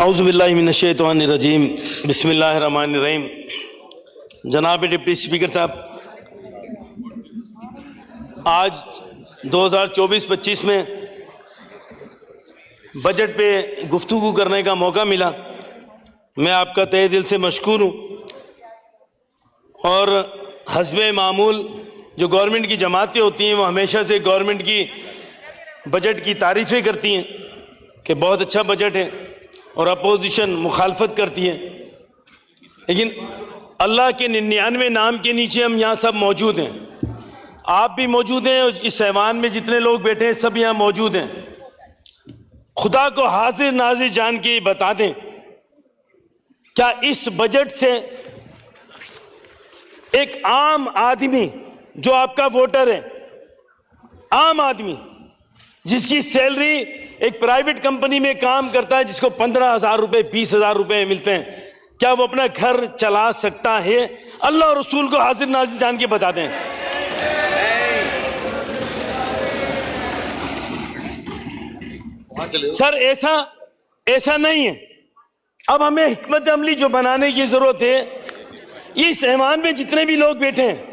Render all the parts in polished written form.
औज़ुबिल्लाहि मिनश्शैतानिर्रजीम बिस्मिल्लाहिर्रहमानिर्रहीम। जनाब deputy speaker साहब, आज 2024-25 में बजट पे गुफ्तगू करने का मौका मिला। मैं आपका तहे दिल से मशकूर हूँ। और हस्बे मामूल जो गवर्नमेंट की जमातें होती हैं वो हमेशा से गवर्नमेंट की बजट की तारीफ़ें करती हैं कि बहुत अच्छा बजट है, और अपोजिशन मुखालफत करती है। लेकिन अल्लाह के 99 नाम के नीचे हम यहाँ सब मौजूद हैं, आप भी मौजूद हैं, और इस ऐवान में जितने लोग बैठे हैं सब यहाँ मौजूद हैं। खुदा को हाजिर नाजिर जान के बता दें, क्या इस बजट से एक आम आदमी जो आपका वोटर है, आम आदमी जिसकी सैलरी एक प्राइवेट कंपनी में काम करता है, जिसको 15,000 रुपये 20,000 रुपये मिलते हैं, क्या वो अपना घर चला सकता है? अल्लाह और रसूल को हाजिर नाजिर जान के बता दें। सर ऐसा नहीं है। अब हमें हिकमत अमली जो बनाने की जरूरत है। इस ऐवान में जितने भी लोग बैठे हैं,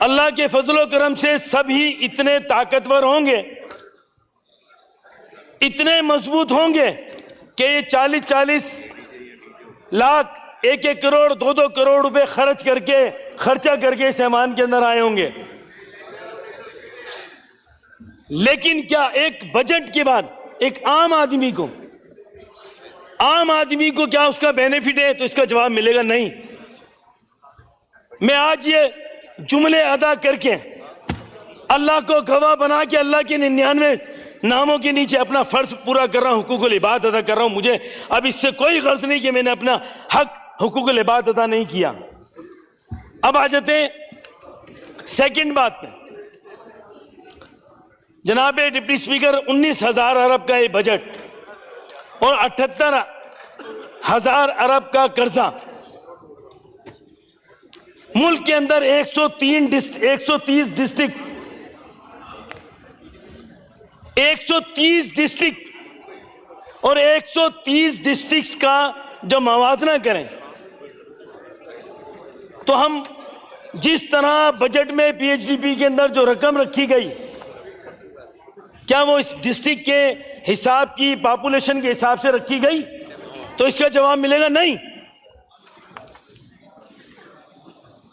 अल्लाह के फजलो करम से सभी इतने ताकतवर होंगे, इतने मजबूत होंगे कि ये 40-40 लाख 1-1 करोड़ 2-2 करोड़ रुपए खर्चा करके इस ऐवान के अंदर आए होंगे। लेकिन क्या एक बजट के बाद एक आम आदमी को क्या उसका बेनिफिट है? तो इसका जवाब मिलेगा नहीं। मैं आज ये जुमले अदा करके अल्लाह को गवाह बना के अल्लाह के 99 नामों के नीचे अपना फर्ज पूरा कर रहा हूं, हुकूकुल इबाद अदा कर रहा हूं। मुझे अब इससे कोई गर्ज नहीं कि मैंने अपना हक हुकूकुल इबाद अदा नहीं किया। अब आ जाते हैं सेकंड बात पे। जनाब डिप्टी स्पीकर, 19,000 अरब का ये बजट और 78,000 अरब का कर्जा, मुल्क के अंदर 130 डिस्ट्रिक्ट और 130 डिस्ट्रिक्ट्स का जब मवाजना करें तो हम जिस तरह बजट में पीएचडीपी के अंदर जो रकम रखी गई, क्या वो इस डिस्ट्रिक्ट के हिसाब की पॉपुलेशन के हिसाब से रखी गई? तो इसका जवाब मिलेगा नहीं।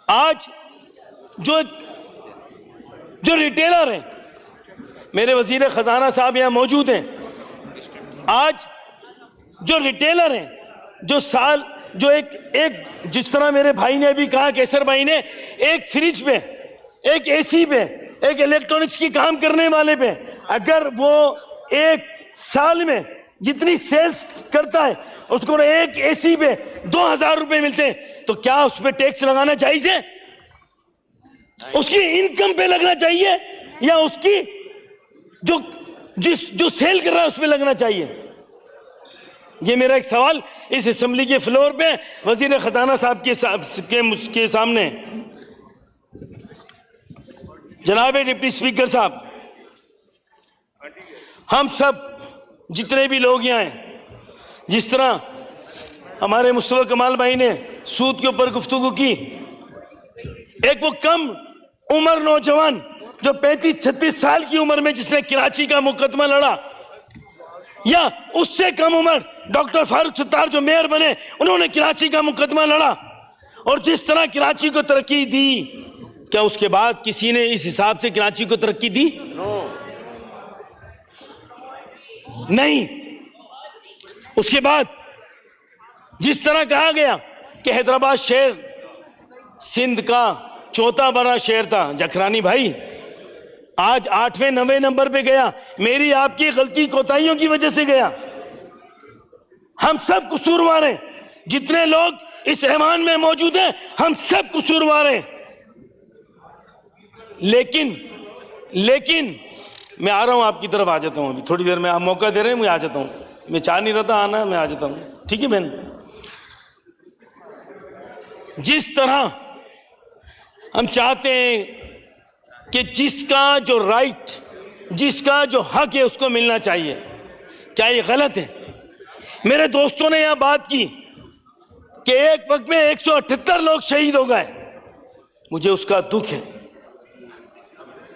आज जो रिटेलर हैं, मेरे वजीर खजाना साहब यहाँ मौजूद हैं, आज जो रिटेलर हैं, जो एक जिस तरह मेरे भाई ने अभी कहा, केसर भाई ने, एक फ्रिज पे, एक एसी पे, एक इलेक्ट्रॉनिक्स की काम करने वाले पे अगर वो एक साल में जितनी सेल्स करता है उसको एक एसी पे 2,000 रुपए मिलते हैं, तो क्या उस पर टैक्स लगाना चाहिए? उसकी इनकम पे लगना चाहिए या उसकी जो सेल कर रहा है उस पर लगना चाहिए? ये मेरा एक सवाल इस असेंबली के फ्लोर पे वजीर खजाना साहब के सामने। जनाब डिप्टी स्पीकर साहब, हम सब जितने भी लोग यहाँ हैं, जिस तरह हमारे मुस्तफा कमाल भाई ने सूद के ऊपर गुफ्तगू की, एक वो कम उम्र नौजवान जो 35-36 साल की उम्र में जिसने कराची का मुकदमा लड़ा, या उससे कम उम्र डॉक्टर फारूक सत्तार जो मेयर बने, उन्होंने कराची का मुकदमा लड़ा, और जिस तरह कराची को तरक्की दी, क्या उसके बाद किसी ने इस हिसाब से कराची को तरक्की दी? नहीं। उसके बाद जिस तरह कहा गया कि हैदराबाद शहर सिंध का चौथा बड़ा शहर था, जखरानी भाई आज 8वें-9वें नंबर पे गया, मेरी आपकी गलती कोताहियों की वजह से गया। हम सब कसूरवार हैं, जितने लोग इस ऐवान में मौजूद हैं हम सब कसूरवार हैं। लेकिन मैं आ रहा हूं, आपकी तरफ आ जाता हूं। अभी थोड़ी देर में आप मौका दे रहे हैं, मैं आ जाता हूं। मैं चाह नहीं रहा था आना, मैं आ जाता हूं। ठीक है बहन? जिस तरह हम चाहते हैं कि जिसका जो राइट, जिसका जो हक है उसको मिलना चाहिए, क्या ये गलत है? मेरे दोस्तों ने यह बात की कि एक वक्त में 178 लोग शहीद हो गए। मुझे उसका दुख है।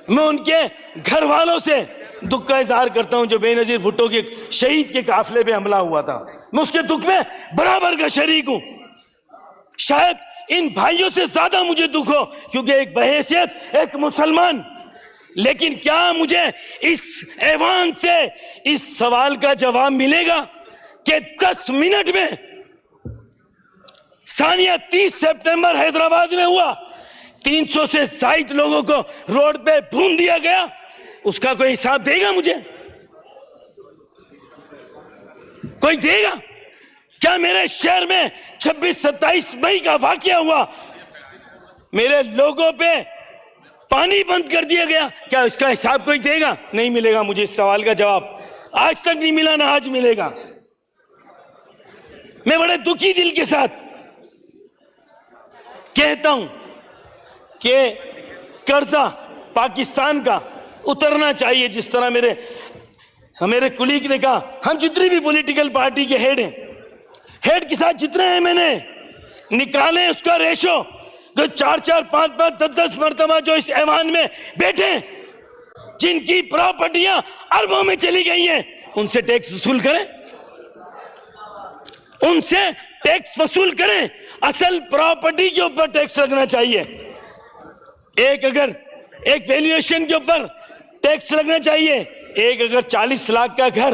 मैं उनके घर वालों से दुख का इजहार करता हूं जो बेनजीर भुट्टो के शहीद के काफिले पे हमला हुआ था। मैं उसके दुख में बराबर का शरीक हूं। शायद इन भाइयों से ज्यादा मुझे दुख हो, क्योंकि एक बहैसियत एक मुसलमान। लेकिन क्या मुझे इस ऐवान से इस सवाल का जवाब मिलेगा कि 10 मिनट में सानिया 30 सितंबर हैदराबाद में हुआ, 300 से ज्यादा लोगों को रोड पे भून दिया गया, उसका कोई हिसाब देगा मुझे? कोई देगा? क्या मेरे शहर में 26-27 मई का वाकया हुआ, मेरे लोगों पे पानी बंद कर दिया गया, क्या इसका हिसाब कोई देगा? नहीं मिलेगा मुझे इस सवाल का जवाब। आज तक नहीं मिला, ना आज मिलेगा। मैं बड़े दुखी दिल के साथ कहता हूं कि कर्जा पाकिस्तान का उतरना चाहिए। जिस तरह मेरे कुलीग ने कहा, हम जितनी भी पॉलिटिकल पार्टी के हेड हैं, हेड के साथ जितने हैं मैंने निकाले उसका रेशो, जो 4-4, 5-5, 10-10 मरतबा जो इस ऐवान में बैठे, जिनकी प्रॉपर्टियां अरबों में चली गई हैं, उनसे टैक्स वसूल करें, उनसे टैक्स वसूल करें। असल प्रॉपर्टी के ऊपर टैक्स लगना चाहिए। एक वैल्यूएशन के ऊपर टैक्स लगना चाहिए। एक अगर 40 लाख का घर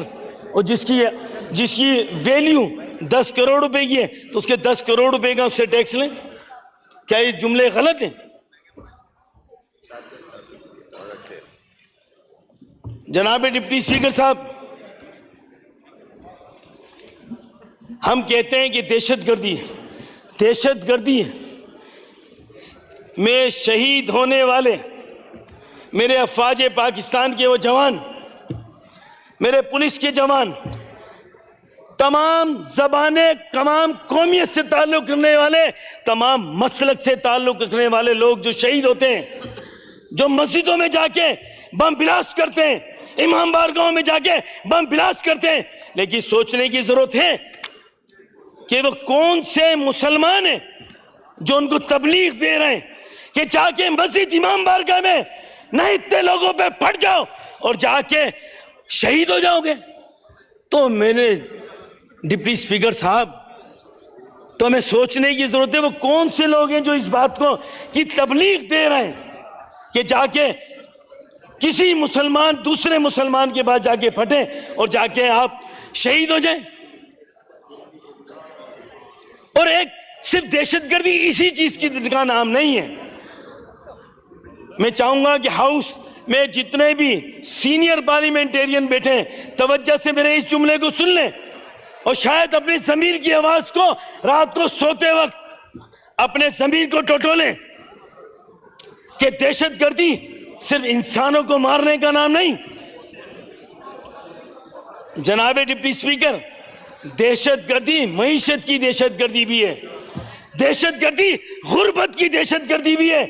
और जिसकी वैल्यू 10 करोड़ रुपए की है, तो उसके 10 करोड़ रुपए का उससे टैक्स लें। क्या ये जुमले गलत हैं? जनाब डिप्टी स्पीकर साहब, हम कहते हैं कि दहशतगर्दी में शहीद होने वाले मेरे अफवाज पाकिस्तान के वो जवान, मेरे पुलिस के जवान, तमाम ज़बानें, तमाम कौमियत से ताल्लुक़ रखने वाले, तमाम मसलक से ताल्लुक़ रखने वाले लोग जो शहीद होते हैं, जो मस्जिदों में जाके बम ब्लास्ट करते हैं, इमाम बारगाहों में जाके बम ब्लास्ट करते हैं, लेकिन सोचने की जरूरत है कि वो कौन से मुसलमान हैं जो उनको तबलीग दे रहे हैं कि जाके मस्जिद इमाम बारगाह में नहीं इतने लोगों पे फट जाओ और जाके शहीद हो जाओगे। तो मैंने डिप्टी स्पीकर साहब, तो हमें सोचने की जरूरत है वो कौन से लोग हैं जो इस बात को की तबलीग दे रहे हैं कि जाके किसी मुसलमान दूसरे मुसलमान के पास जाके फटे और जाके आप शहीद हो जाएं। और एक सिर्फ दहशतगर्दी इसी चीज का नाम नहीं है। मैं चाहूंगा कि हाउस में जितने भी सीनियर पार्लियामेंटेरियन बैठे हैं, तवज्जो से मेरे इस जुमले को सुन लें और शायद अपनी ज़मीर की आवाज को रात को सोते वक्त अपने ज़मीर को टटोलें कि दहशतगर्दी सिर्फ इंसानों को मारने का नाम नहीं। जनाब डिप्टी स्पीकर, दहशतगर्दी मईशत की दहशतगर्दी भी है, दहशतगर्दी गुर्बत की दहशतगर्दी भी है।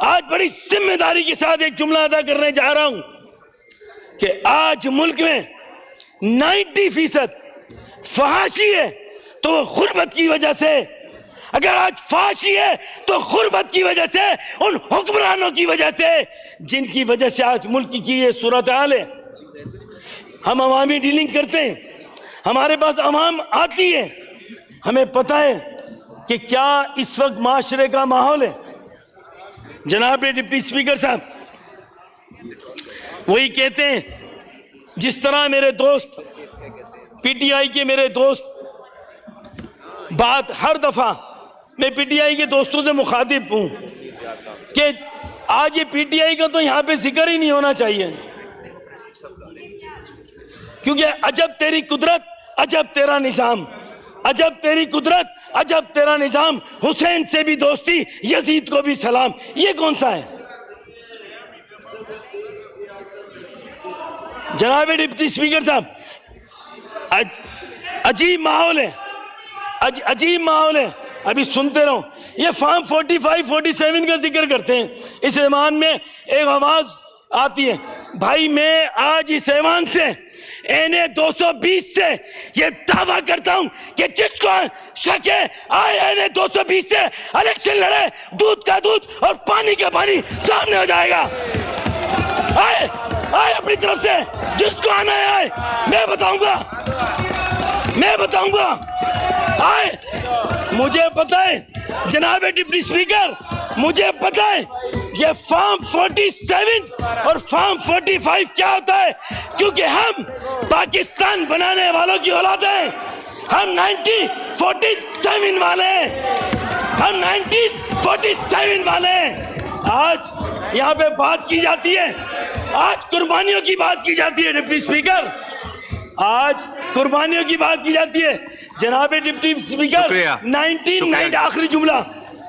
आज बड़ी जिम्मेदारी के साथ एक जुमला अदा करने जा रहा हूं कि आज मुल्क में 90% फहाशी है तो गुर्बत की वजह से। अगर आज फाशी है तो गुर्बत की वजह से, उन हुक्मरानों की वजह से जिनकी वजह से आज मुल्क की ये सूरत हाल है। हम अवामी डीलिंग करते हैं, हमारे पास अवाम आती है, हमें पता है कि क्या इस वक्त माशरे का माहौल है। जनाब डिप्टी स्पीकर साहब, वही कहते हैं जिस तरह मेरे दोस्त पीटीआई के मेरे दोस्त बात हर दफा मैं पीटीआई के दोस्तों से मुखातिब हूं कि आज ये पीटीआई का तो यहां पे जिक्र ही नहीं होना चाहिए, क्योंकि अजब तेरी कुदरत अजब तेरा निजाम, अजब तेरी कुदरत अजब तेरा निजाम, हुसैन से भी दोस्ती यजीद को भी सलाम। ये कौन सा है? जनाब डिप्टी स्पीकर साहब, अजीब माहौल है, अजीब माहौल है। अभी सुनते रहो, ये फॉर्म 45, 47 का जिक्र करते हैं। इस ईमान में एक आवाज आती है भाई मैं आज इस ऐवान से एनए 220 से ये दावा करता हूं कि जिसको शक है आए एनए 220 से इलेक्शन लड़े, दूध का दूध और पानी का पानी सामने हो जाएगा। आए आए अपनी तरफ से, जिसको आना है आए, मैं बताऊंगा आए। मुझे पता है जनाब डिप्टी स्पीकर, मुझे पता है ये फॉर्म 47 और फॉर्म 45 क्या होता है, क्योंकि हम पाकिस्तान बनाने वालों की औलाद हैं। हम 1947 वाले हैं, हम 1947 वाले हैं। आज यहाँ पे बात की जाती है, आज कुर्बानियों की बात की जाती है डिप्टी स्पीकर, आज कुर्बानियों की बात की जाती है। जनाब डिप्टी स्पीकर 1990 आखिरी जुमला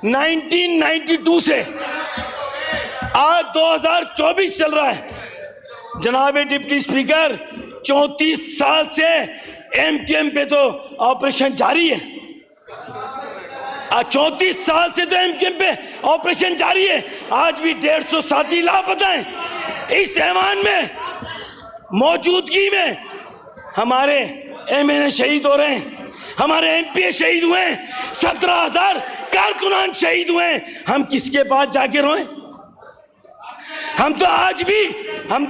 1992 से आज 2024 चल रहा है। जनाब डिप्टी स्पीकर 34 साल से एमक्यूएम पे तो ऑपरेशन जारी है, 34 साल से तो एमक्यूएम पे ऑपरेशन जारी है। आज भी 150 साथी लापता हैं। इस ऐवान में मौजूदगी में हमारे एमएनए शहीद हो रहे हैं, हमारे एमपी शहीद हुए हैं, 17,000 कारकुनान शहीद हुए हैं। हम किसके पास जाके रोएं? हम तो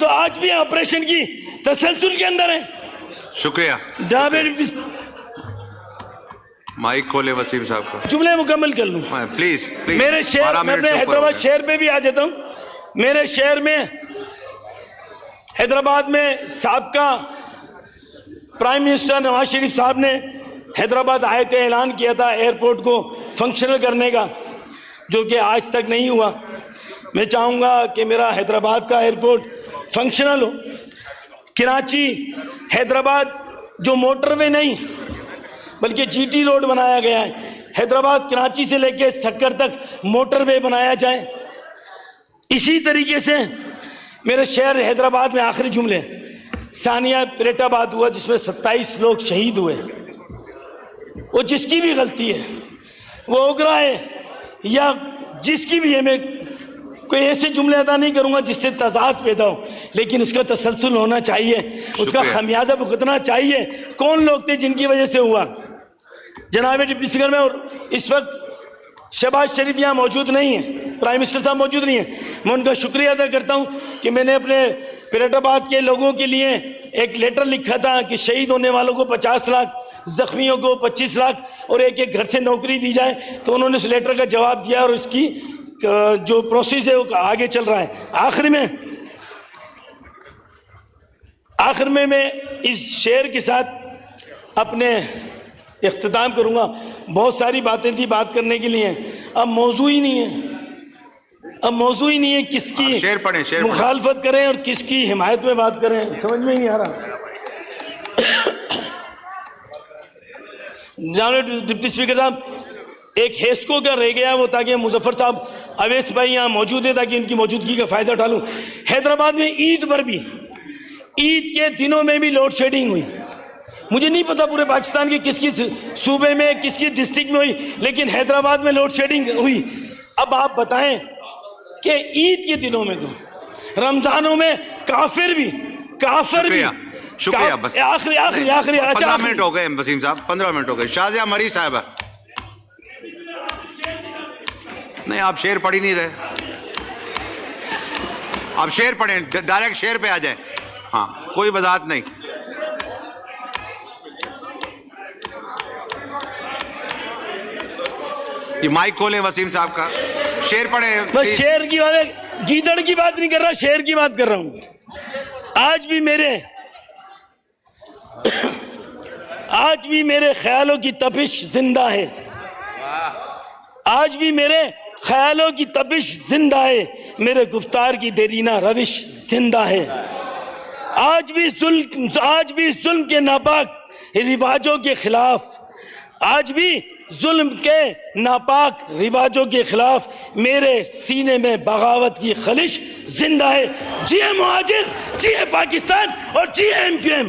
आज भी ऑपरेशन की तसलसल के अंदर हैं। शुक्रिया। माइक खोले वसीम साहब को। जुमले मुकम्मल कर लूं प्लीज। मेरे शहर, मैं अपने हैदराबाद शहर पे भी आ जाता हूं। मेरे शहर में हैदराबाद में साबका प्राइम मिनिस्टर नवाज शरीफ साहब ने हैदराबाद आए थे, ऐलान किया था एयरपोर्ट को फंक्शनल करने का, जो कि आज तक नहीं हुआ। मैं चाहूँगा कि मेरा हैदराबाद का एयरपोर्ट फंक्शनल हो। कराची हैदराबाद जो मोटरवे नहीं बल्कि जीटी रोड बनाया गया है, हैदराबाद कराची से लेकर सक्कर तक मोटरवे बनाया जाए। इसी तरीके से मेरे शहर हैदराबाद में आखिरी जुमले सानिया पेरेटाबाद हुआ जिसमें 27 लोग शहीद हुए। वो जिसकी भी गलती है, वो ओगरा है या जिसकी भी है, मैं कोई ऐसे जुमले अदा नहीं करूंगा जिससे तजाद पैदा हो, लेकिन उसका तसलसल होना चाहिए, उसका खमियाजा भुगतना चाहिए। कौन लोग थे जिनकी वजह से हुआ? जनाब डिप्टी स्पीकर में, और इस वक्त शहबाज शरीफ यहाँ मौजूद नहीं है, प्राइम मिनिस्टर साहब मौजूद नहीं है। मैं उनका शुक्रिया अदा करता हूँ कि मैंने अपने पेरेटाबाद के लोगों के लिए एक लेटर लिखा था कि शहीद होने वालों को 50 लाख, जख्मियों को 25 लाख और एक एक घर से नौकरी दी जाए। तो उन्होंने उस लेटर का जवाब दिया और इसकी जो प्रोसेस है वो आगे चल रहा है। आखिर में मैं इस शेर के साथ अपने इख्तिताम करूँगा। बहुत सारी बातें थी बात करने के लिए, अब मौजू ही नहीं है, किसकी शेर पढ़ें, मुखालफत करें और किसकी हिमायत में बात करें, समझ में ही नहीं आ रहा। जनाब डिप्टी स्पीकर साहब, एक हेस्को का रह गया वो, ताकि मुजफ्फर साहब अवैस भाई यहाँ मौजूद है ताकि इनकी मौजूदगी का फ़ायदा उठा लूँ। हैदराबाद में ईद पर भी, ईद के दिनों में भी लोड शेडिंग हुई। मुझे नहीं पता पूरे पाकिस्तान के किस किस सूबे में, किस किस डिस्ट्रिक्ट में हुई, लेकिन हैदराबाद में लोड शेडिंग हुई। अब आप बताएं कि ईद के दिनों में तो, रमजानों में काफिर भी शुक्रिया। बस आखिरी 15 मिनट हो गए वसीम साहब, 15 मिनट हो गए। शाजिया मरी साहब, नहीं आप शेर पढ़ ही नहीं रहे, आप शेर पढ़ें, डायरेक्ट शेर पे आ जाए। हाँ, कोई वजाहत नहीं। ये माइक खोलें वसीम साहब का, शेर पढ़े। बस शेर की बात, गीदड़ की बात नहीं कर रहा, शेर की बात कर रहा हूं। आज भी मेरे ख्यालों की तपिश जिंदा है, आज भी मेरे ख्यालों की तपिश जिंदा है, मेरे गुफ्तार की देरीना रविश जिंदा है। आज भी जुल्म के नापाक रिवाजों के खिलाफ, आज भी जुल्म के नापाक रिवाजों के खिलाफ मेरे सीने में बगावत की खलिश जिंदा है। जी है मुहाजिर, जी है पाकिस्तान और जी है एमक्यूएम।